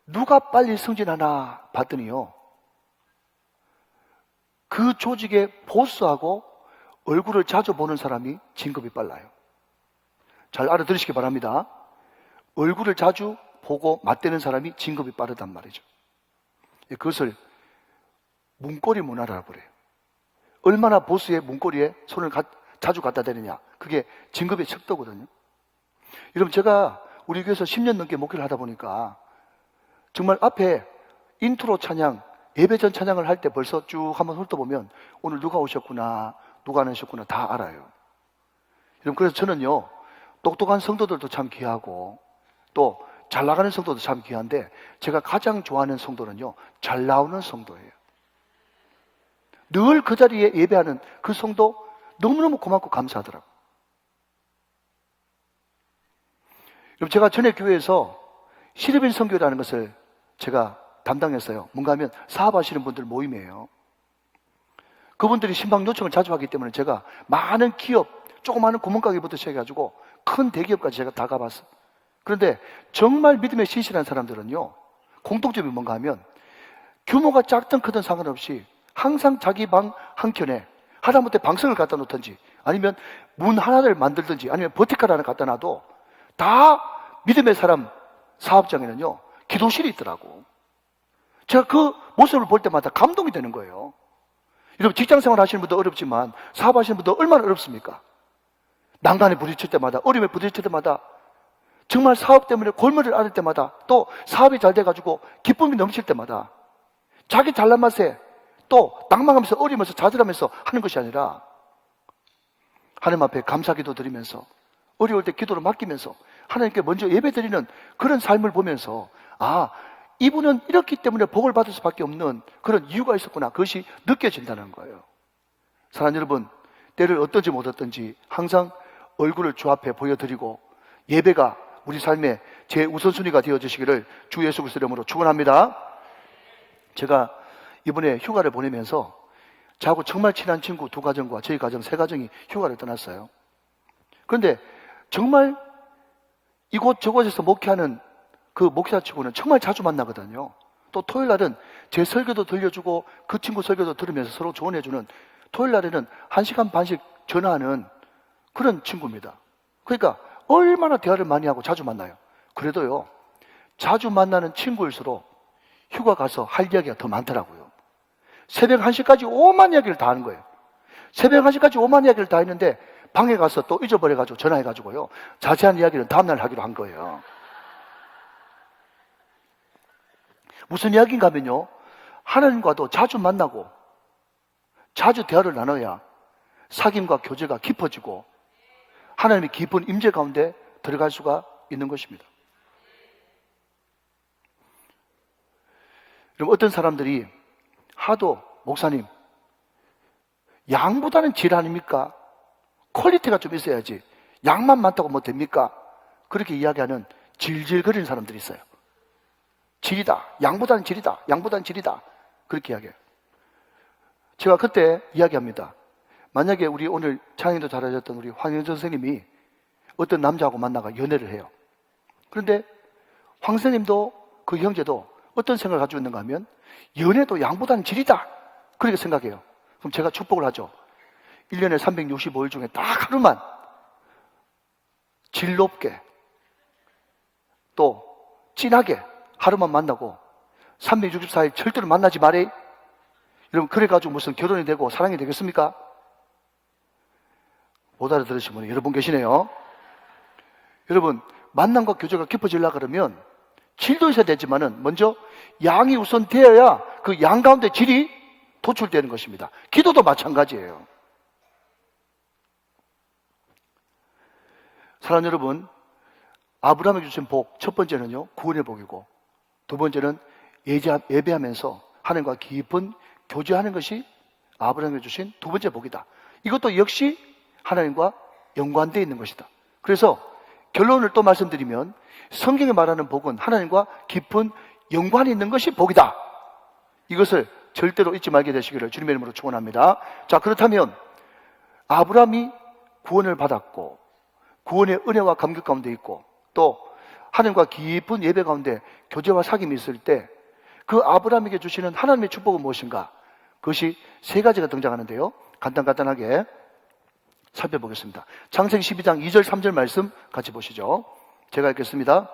누가 빨리 승진하나 봤더니요. 그 조직의 보스하고 얼굴을 자주 보는 사람이 진급이 빨라요. 잘 알아들으시기 바랍니다. 얼굴을 자주 보고 맞대는 사람이 진급이 빠르단 말이죠. 그것을 문고리 문화라고 그래요. 얼마나 보스의 문고리에 손을 자주 갖다 대느냐. 그게 진급의 척도거든요. 여러분 제가 우리 교회에서 10년 넘게 목회를 하다 보니까 정말 앞에 인트로 찬양, 예배전 찬양을 할 때 벌써 쭉 한번 훑어보면 오늘 누가 오셨구나, 누가 안 오셨구나 다 알아요. 여러분 그래서 저는요. 똑똑한 성도들도 참 귀하고 또 잘 나가는 성도도 참 귀한데 제가 가장 좋아하는 성도는요. 잘 나오는 성도예요. 늘 그 자리에 예배하는 그 성도 너무너무 고맙고 감사하더라고요. 여러분 제가 전에 교회에서 시립인 선교라는 것을 제가 담당했어요. 뭔가 하면 사업하시는 분들 모임이에요. 그분들이 신방 요청을 자주 하기 때문에 제가 많은 기업, 조그마한 구멍가게부터 시작해가지고 큰 대기업까지 제가 다 가봤어요. 그런데 정말 믿음에 신실한 사람들은요. 공통점이 뭔가 하면 규모가 작든 크든 상관없이 항상 자기 방 한켠에 하다못해 방석을 갖다 놓든지 아니면 문 하나를 만들든지 아니면 버티칼 하나 갖다 놔도 다 믿음의 사람 사업장에는요. 기도실이 있더라고. 제가 그 모습을 볼 때마다 감동이 되는 거예요. 여러분 직장생활 하시는 분도 어렵지만 사업하시는 분도 얼마나 어렵습니까? 난간에 부딪힐 때마다 어려움에 부딪힐 때마다 정말 사업 때문에 골머리를 앓을 때마다 또 사업이 잘 돼가지고 기쁨이 넘칠 때마다 자기 잘난 맛에 또 낭망하면서 어리면서 좌절하면서 하는 것이 아니라 하나님 앞에 감사기도 드리면서 어려울 때 기도를 맡기면서 하나님께 먼저 예배드리는 그런 삶을 보면서 아 이분은 이렇기 때문에 복을 받을 수밖에 없는 그런 이유가 있었구나. 그것이 느껴진다는 거예요. 사랑하는 여러분, 때를 어떤지 못 어떤지 항상 얼굴을 주 앞에 보여드리고 예배가 우리 삶의 제 우선순위가 되어주시기를 주 예수 그리스도 이름으로 축원합니다. 제가 이번에 휴가를 보내면서 저하고 정말 친한 친구 2가정과 저희 가정 3가정이 휴가를 떠났어요. 그런데 정말 이곳 저곳에서 목회하는 그 목사치고는 정말 자주 만나거든요. 또 토요일 날은 제 설교도 들려주고 그 친구 설교도 들으면서 서로 조언해주는 토요일 날에는 1시간 반씩 전화하는 그런 친구입니다. 그러니까 얼마나 대화를 많이 하고 자주 만나요. 그래도요, 자주 만나는 친구일수록 휴가 가서 할 이야기가 더 많더라고요. 새벽 1시까지 오만 이야기를 다 하는 거예요. 새벽 1시까지 오만 이야기를 다 했는데 방에 가서 또 잊어버려가지고 전화해가지고요. 자세한 이야기는 다음날 하기로 한 거예요. 무슨 이야기인가 하면요. 하나님과도 자주 만나고 자주 대화를 나눠야 사귐과 교제가 깊어지고 하나님의 깊은 임재 가운데 들어갈 수가 있는 것입니다. 그럼 어떤 사람들이 하도 목사님 양보다는 질 아닙니까? 퀄리티가 좀 있어야지 양만 많다고 뭐 됩니까? 그렇게 이야기하는 질질거리는 사람들이 있어요. 질이다. 양보다는 질이다. 양보다는 질이다. 그렇게 이야기해요. 제가 그때 이야기합니다. 만약에 우리 오늘 찬양도 잘하셨던 우리 황영전 선생님이 어떤 남자하고 만나가 연애를 해요. 그런데 황 선생님도 그 형제도 어떤 생각을 가지고 있는가 하면 연애도 양보다는 질이다. 그렇게 생각해요. 그럼 제가 축복을 하죠. 1년에 365일 중에 딱 하루만 질 높게 또 진하게 하루만 만나고 364일 절대로 만나지 말해. 여러분 그래가지고 무슨 결혼이 되고 사랑이 되겠습니까? 못 알아들으신 분이 여러 분 계시네요. 여러분 만남과 교제가 깊어지려고 그러면 질도 있어야 되지만은 먼저 양이 우선 되어야 그 양 가운데 질이 도출되는 것입니다. 기도도 마찬가지예요. 사랑하는 여러분, 아브라함에게 주신 복, 첫 번째는요, 구원의 복이고, 두 번째는 예배하면서 하나님과 깊은 교제하는 것이 아브라함에게 주신 두 번째 복이다. 이것도 역시 하나님과 연관되어 있는 것이다. 그래서 결론을 또 말씀드리면 성경에 말하는 복은 하나님과 깊은 연관이 있는 것이 복이다. 이것을 절대로 잊지 말게 되시기를 주님의 이름으로 축원합니다. 자, 그렇다면 아브라함이 구원을 받았고 구원의 은혜와 감격 가운데 있고 또 하나님과 깊은 예배 가운데 교제와 사귐이 있을 때 그 아브라함에게 주시는 하나님의 축복은 무엇인가? 그것이 세 가지가 등장하는데요. 간단하게 살펴보겠습니다. 창세기 12장 2절 3절 말씀 같이 보시죠. 제가 읽겠습니다.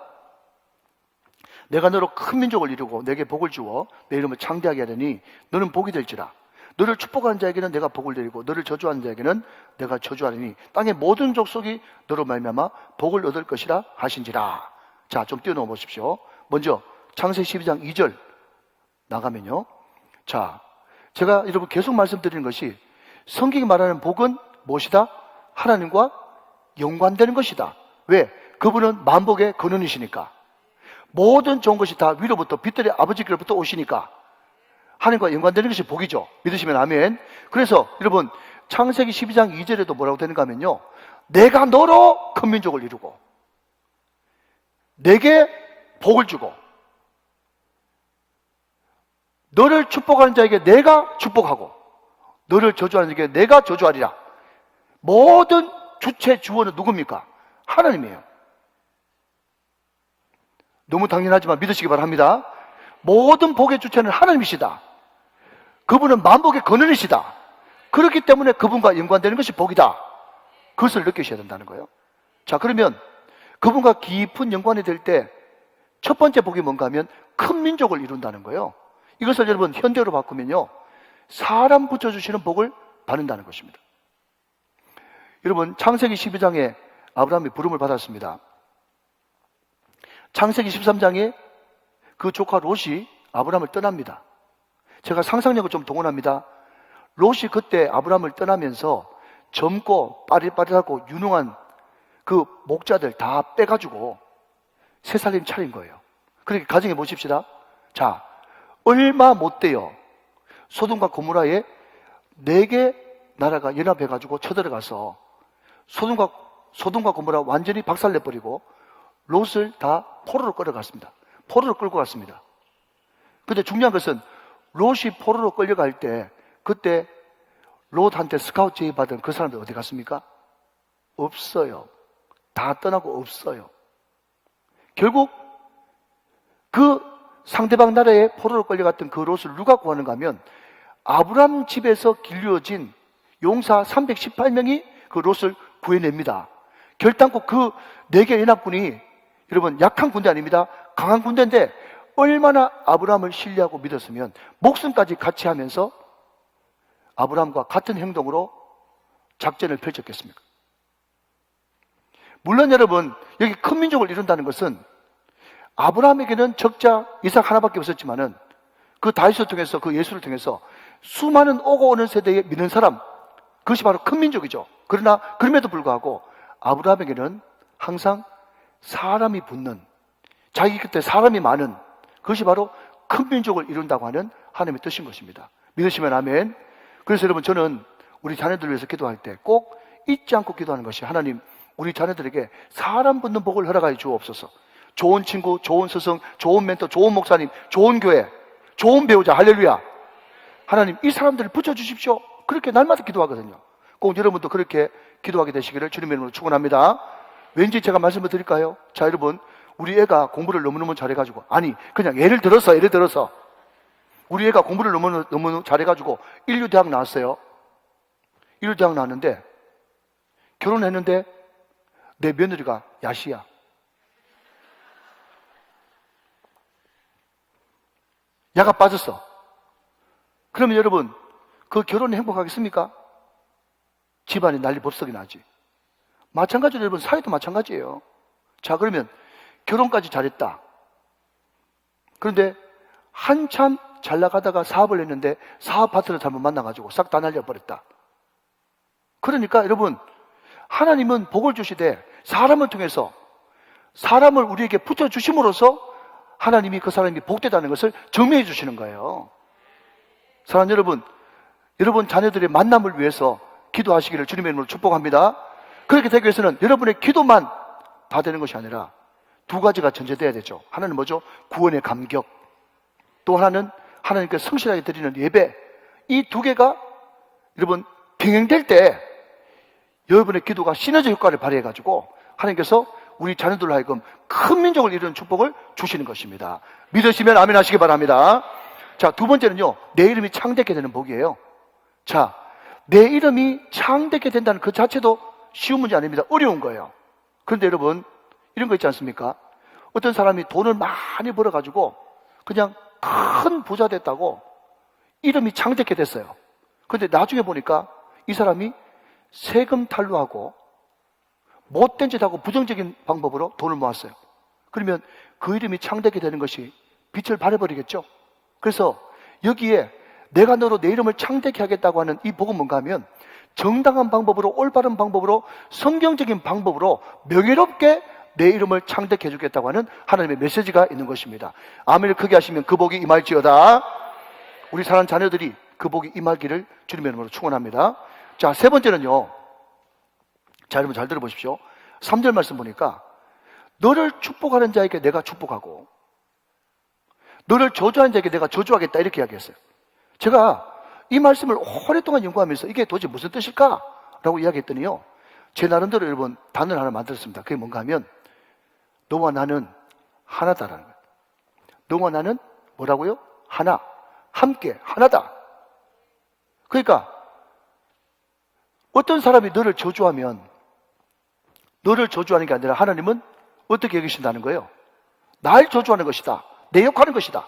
내가 너로 큰 민족을 이루고 내게 복을 주어 내 이름을 창대하게 하려니 너는 복이 될지라. 너를 축복하는 자에게는 내가 복을 드리고 너를 저주하는 자에게는 내가 저주하리니 땅의 모든 족속이 너로 말미암아 복을 얻을 것이라 하신지라. 자, 좀 띄워놓아 보십시오. 먼저 창세기 12장 2절 나가면요. 자, 제가 여러분 계속 말씀드리는 것이 성경이 말하는 복은 무엇이다? 하나님과 연관되는 것이다. 왜? 그분은 만복의 근원이시니까. 모든 좋은 것이 다 위로부터 빛들의 아버지께로부터 오시니까 하나님과 연관되는 것이 복이죠. 믿으시면 아멘. 그래서 여러분 창세기 12장 2절에도 뭐라고 되는가 하면요, 내가 너로 큰 민족을 이루고 내게 복을 주고 너를 축복하는 자에게 내가 축복하고 너를 저주하는 자에게 내가 저주하리라. 모든 주체 주어는 누굽니까? 하나님이에요. 너무 당연하지만 믿으시기 바랍니다. 모든 복의 주체는 하나님이시다. 그분은 만복의 근원이시다. 그렇기 때문에 그분과 연관되는 것이 복이다. 그것을 느끼셔야 된다는 거예요. 자, 그러면 그분과 깊은 연관이 될 때 첫 번째 복이 뭔가 하면 큰 민족을 이룬다는 거예요. 이것을 여러분 현대로 바꾸면요, 사람 붙여주시는 복을 받는다는 것입니다. 여러분 창세기 12장에 아브라함이 부름을 받았습니다. 창세기 13장에 그 조카 롯이 아브라함을 떠납니다. 제가 상상력을 좀 동원합니다. 롯이 그때 아브라함을 떠나면서 젊고 빠릿빠릿하고 유능한 그 목자들 다 빼가지고 새 살림 차린 거예요. 그렇게 가정해 보십시다. 자, 얼마 못 돼요. 소돔과 고모라에 4개 나라가 연합해가지고 쳐들어가서 소돔과 고모라 완전히 박살내버리고 롯을 다 포로로 끌어갔습니다. 포로로 끌고 갔습니다. 근데 중요한 것은 롯이 포로로 끌려갈 때 그때 롯한테 스카우트 제의받은 그 사람들 어디 갔습니까? 없어요. 다 떠나고 없어요. 결국 그 상대방 나라에 포로로 끌려갔던 그 롯을 누가 구하는가 하면 아브람 집에서 길러진 용사 318명이 그 롯을 구해냅니다. 결단코 그 4개 연합군이 여러분 약한 군대 아닙니다. 강한 군대인데 얼마나 아브람을 신뢰하고 믿었으면 목숨까지 같이 하면서 아브람과 같은 행동으로 작전을 펼쳤겠습니까? 물론 여러분 여기 큰 민족을 이룬다는 것은 아브라함에게는 적자 이삭 하나밖에 없었지만은 그 다윗을 통해서 그 예수를 통해서 수많은 오고 오는 세대에 믿는 사람, 그것이 바로 큰 민족이죠. 그러나 그럼에도 불구하고 아브라함에게는 항상 사람이 붙는, 자기 곁에 사람이 많은, 그것이 바로 큰 민족을 이룬다고 하는 하나님의 뜻인 것입니다. 믿으시면 아멘. 그래서 여러분 저는 우리 자녀들을 위해서 기도할 때 꼭 잊지 않고 기도하는 것이, 하나님 우리 자녀들에게 사람 붙는 복을 허락하여 주옵소서. 좋은 친구, 좋은 스승, 좋은 멘토, 좋은 목사님, 좋은 교회, 좋은 배우자, 할렐루야. 하나님 이 사람들을 붙여주십시오. 그렇게 날마다 기도하거든요. 꼭 여러분도 그렇게 기도하게 되시기를 주님의 이름으로 축원합니다. 왠지 제가 말씀을 드릴까요? 자, 여러분 우리 애가 공부를 너무너무 잘해가지고, 아니 그냥 예를 들어서 우리 애가 공부를 너무 잘해가지고 인류대학 나왔어요. 인류대학 나왔는데 결혼했는데 내 며느리가 야시야. 야가 빠졌어. 그러면 여러분 그 결혼이 행복하겠습니까? 집안이 난리 법석이 나지. 마찬가지로 여러분 사회도 마찬가지예요. 자, 그러면 결혼까지 잘했다. 그런데 한참 잘 나가다가 사업을 했는데 사업 파트너 잘못 만나가지고 싹 다 날려버렸다. 그러니까 여러분, 하나님은 복을 주시되 사람을 통해서 사람을 우리에게 붙여주심으로써 하나님이 그 사람이 복되다는 것을 증명해 주시는 거예요. 사랑하는 여러분, 여러분 자녀들의 만남을 위해서 기도하시기를 주님의 이름으로 축복합니다. 그렇게 되기 위해서는 여러분의 기도만 다 되는 것이 아니라 두 가지가 전제돼야 되죠. 하나는 뭐죠? 구원의 감격. 또 하나는 하나님께 성실하게 드리는 예배. 이 두 개가 여러분 병행될 때 여러분의 기도가 시너지 효과를 발휘해가지고 하나님께서 우리 자녀들로 하여금 큰 민족을 이루는 축복을 주시는 것입니다. 믿으시면 아멘 하시기 바랍니다. 자, 두 번째는요, 내 이름이 창대케 되는 복이에요. 자, 내 이름이 창대케 된다는 그 자체도 쉬운 문제 아닙니다. 어려운 거예요. 그런데 여러분, 이런 거 있지 않습니까? 어떤 사람이 돈을 많이 벌어가지고 그냥 큰 부자 됐다고 이름이 창대케 됐어요. 그런데 나중에 보니까 이 사람이 세금 탈루하고 못된 짓하고 부정적인 방법으로 돈을 모았어요. 그러면 그 이름이 창대케 되는 것이 빛을 발해버리겠죠. 그래서 여기에 내가 너로 내 이름을 창대케 하겠다고 하는 이 복은 뭔가 하면 정당한 방법으로, 올바른 방법으로, 성경적인 방법으로 명예롭게 내 이름을 창대케 해주겠다고 하는 하나님의 메시지가 있는 것입니다. 아멘을 크게 하시면 그 복이 임할지어다. 우리 사랑하는 자녀들이 그 복이 임하기를 주님의 이름으로 축원합니다. 자, 세 번째는요. 자, 여러분 잘 들어보십시오. 3절 말씀 보니까 너를 축복하는 자에게 내가 축복하고 너를 저주하는 자에게 내가 저주하겠다 이렇게 이야기했어요. 제가 이 말씀을 오랫동안 연구하면서 이게 도대체 무슨 뜻일까? 라고 이야기했더니요, 제 나름대로 여러분 단어를 하나 만들었습니다. 그게 뭔가 하면 너와 나는 하나다라는 거예요. 너와 나는 뭐라고요? 하나, 함께 하나다. 그러니까 어떤 사람이 너를 저주하면 너를 저주하는 게 아니라 하나님은 어떻게 여기신다는 거예요? 날 저주하는 것이다. 내 욕하는 것이다.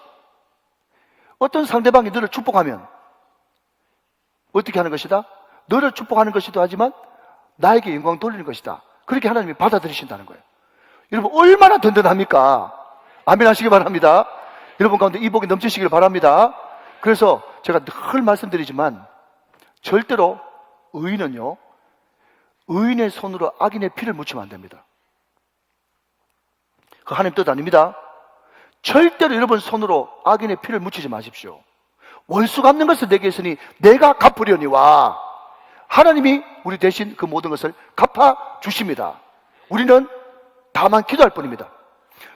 어떤 상대방이 너를 축복하면 어떻게 하는 것이다? 너를 축복하는 것이기도 하지만 나에게 영광 돌리는 것이다. 그렇게 하나님이 받아들이신다는 거예요. 여러분 얼마나 든든합니까? 아멘 하시기 바랍니다. 여러분 가운데 이 복이 넘치시길 바랍니다. 그래서 제가 늘 말씀드리지만 절대로 의인은요, 의인의 손으로 악인의 피를 묻히면 안 됩니다. 그 하나님 뜻 아닙니다. 절대로 여러분 손으로 악인의 피를 묻히지 마십시오. 원수 갚는 것을 내게 했으니 내가 갚으려니와 하나님이 우리 대신 그 모든 것을 갚아 주십니다. 우리는 다만 기도할 뿐입니다.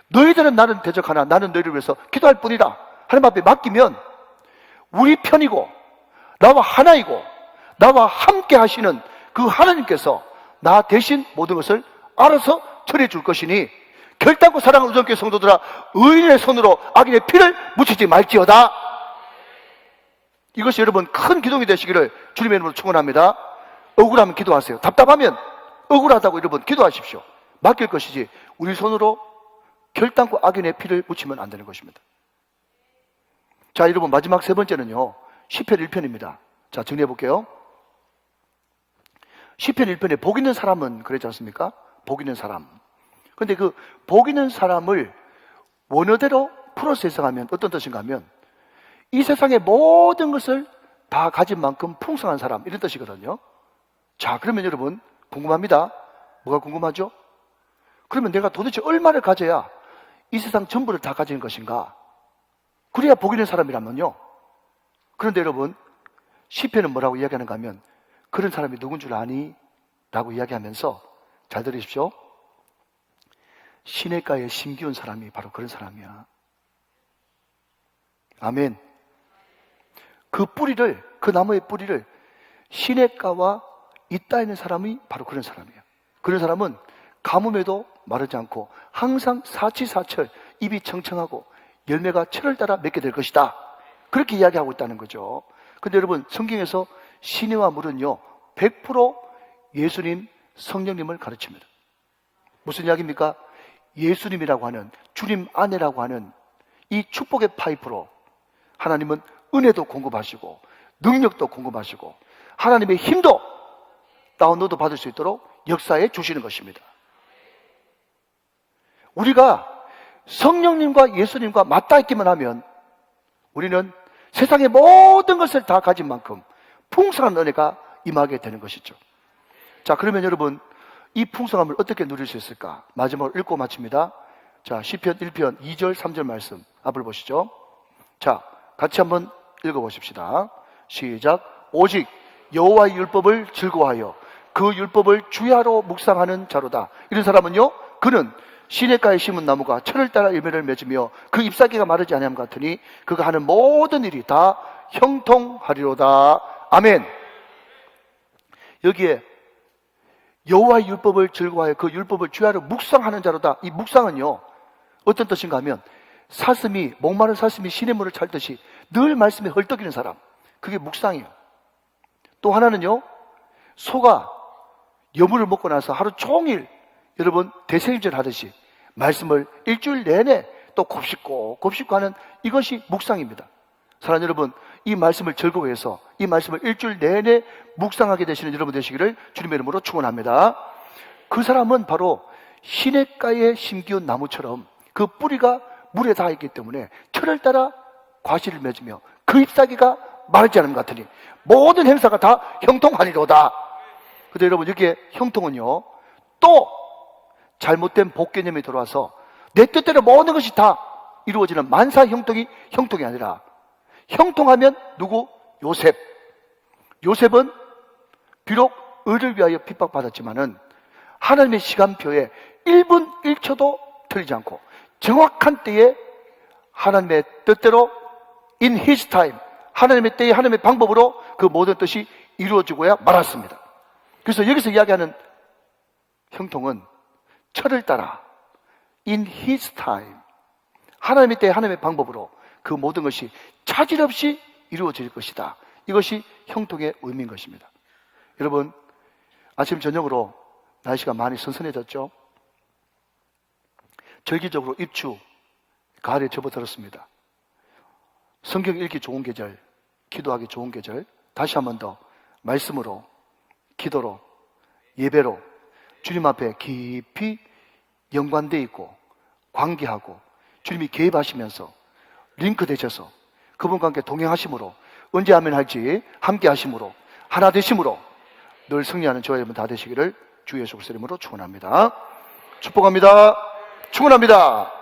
너희들은 나를 대적하나 나는 너희를 위해서 기도할 뿐이다. 하나님 앞에 맡기면 우리 편이고 나와 하나이고 나와 함께 하시는 그 하나님께서 나 대신 모든 것을 알아서 처리해 줄 것이니 결단코 사랑하는 우정교회 성도들아, 의인의 손으로 악인의 피를 묻히지 말지어다. 이것이 여러분 큰 기동이 되시기를 주님의 이름으로 축원합니다. 억울하면 기도하세요. 답답하면 억울하다고 여러분 기도하십시오. 맡길 것이지 우리 손으로 결단코 악인의 피를 묻히면 안 되는 것입니다. 자, 여러분 마지막 세 번째는요, 시편 1편입니다. 자, 정리해 볼게요. 시편 1편에 복 있는 사람은 그랬지 않습니까? 복 있는 사람. 그런데 그 복 있는 사람을 원어대로 풀어서 해석하면 어떤 뜻인가 하면 이 세상의 모든 것을 다 가진 만큼 풍성한 사람, 이런 뜻이거든요. 자, 그러면 여러분 궁금합니다. 뭐가 궁금하죠? 그러면 내가 도대체 얼마를 가져야 이 세상 전부를 다 가지는 것인가? 그래야 복 있는 사람이라면요. 그런데 여러분 시편은 뭐라고 이야기하는가 하면 그런 사람이 누군 줄 아니? 라고 이야기하면서 잘 들으십시오. 시냇가에 심기운 사람이 바로 그런 사람이야. 아멘. 그 뿌리를, 그 나무의 뿌리를 시냇가와 있다 있는 사람이 바로 그런 사람이에요. 그런 사람은 가뭄에도 마르지 않고 항상 사치사철 입이 청청하고 열매가 철을 따라 맺게 될 것이다. 그렇게 이야기하고 있다는 거죠. 근데 여러분 성경에서 시내와 물은요 100% 예수님 성령님을 가르칩니다. 무슨 이야기입니까? 예수님이라고 하는 주님 안에라고 하는 이 축복의 파이프로 하나님은 은혜도 공급하시고 능력도 공급하시고 하나님의 힘도 다운로드 받을 수 있도록 역사해 주시는 것입니다. 우리가 성령님과 예수님과 맞닿아 있기만 하면 우리는 세상의 모든 것을 다 가진 만큼 풍성한 은혜가 임하게 되는 것이죠. 자, 그러면 여러분, 이 풍성함을 어떻게 누릴 수 있을까? 마지막으로 읽고 마칩니다. 자, 시편 1편 2절 3절 말씀 앞을 보시죠. 자, 같이 한번 읽어보십시다. 시작. 오직 여호와의 율법을 즐거워하여 그 율법을 주야로 묵상하는 자로다. 이런 사람은요, 그는 시냇가에 심은 나무가 철을 따라 열매를 맺으며 그 잎사귀가 마르지 아니함 같으니 그가 하는 모든 일이 다 형통하리로다. 아멘. 여기에 여호와의 율법을 즐거워하여 그 율법을 주야로 묵상하는 자로다. 이 묵상은요, 어떤 뜻인가 하면 사슴이, 목마른 사슴이 시냇물을 찾듯이 늘 말씀에 헐떡이는 사람, 그게 묵상이에요. 또 하나는요, 소가 여물을 먹고 나서 하루 종일 여러분 대세임절 하듯이 말씀을 일주일 내내 또 곱씹고 하는 이것이 묵상입니다. 사랑하는 여러분, 이 말씀을 즐거워해서 이 말씀을 일주일 내내 묵상하게 되시는 여러분 되시기를 주님의 이름으로 축원합니다. 그 사람은 바로 시냇가에 심기운 나무처럼 그 뿌리가 물에 닿아 있기 때문에 철을 따라 과실을 맺으며 그 잎사귀가 마르지 않음 같으니 모든 행사가 다 형통하리로다. 근데 여러분, 여기에 형통은요, 또 잘못된 복개념이 들어와서 내 뜻대로 모든 것이 다 이루어지는 만사 형통이 아니라, 형통하면 누구? 요셉. 요셉은 비록 의를 위하여 핍박받았지만은 하나님의 시간표에 1분 1초도 틀리지 않고 정확한 때에 하나님의 뜻대로 in his time, 하나님의 때에 하나님의 방법으로 그 모든 뜻이 이루어지고야 말았습니다. 그래서 여기서 이야기하는 형통은 철을 따라 in his time, 하나님의 때에 하나님의 방법으로 그 모든 것이 차질 없이 이루어질 것이다. 이것이 형통의 의미인 것입니다. 여러분, 아침 저녁으로 날씨가 많이 선선해졌죠? 절기적으로 입추, 가을에 접어들었습니다. 성경 읽기 좋은 계절, 기도하기 좋은 계절, 다시 한 번 더 말씀으로, 기도로, 예배로 주님 앞에 깊이 연관되어 있고 관계하고 주님이 개입하시면서 링크 되셔서 그분과 함께 동행하심으로, 언제 아멘 할지 함께 하심으로, 하나 되심으로 늘 승리하는 저와 여러분 다 되시기를 주 예수 그리스도 이름으로 축원합니다. 축복합니다. 축원합니다.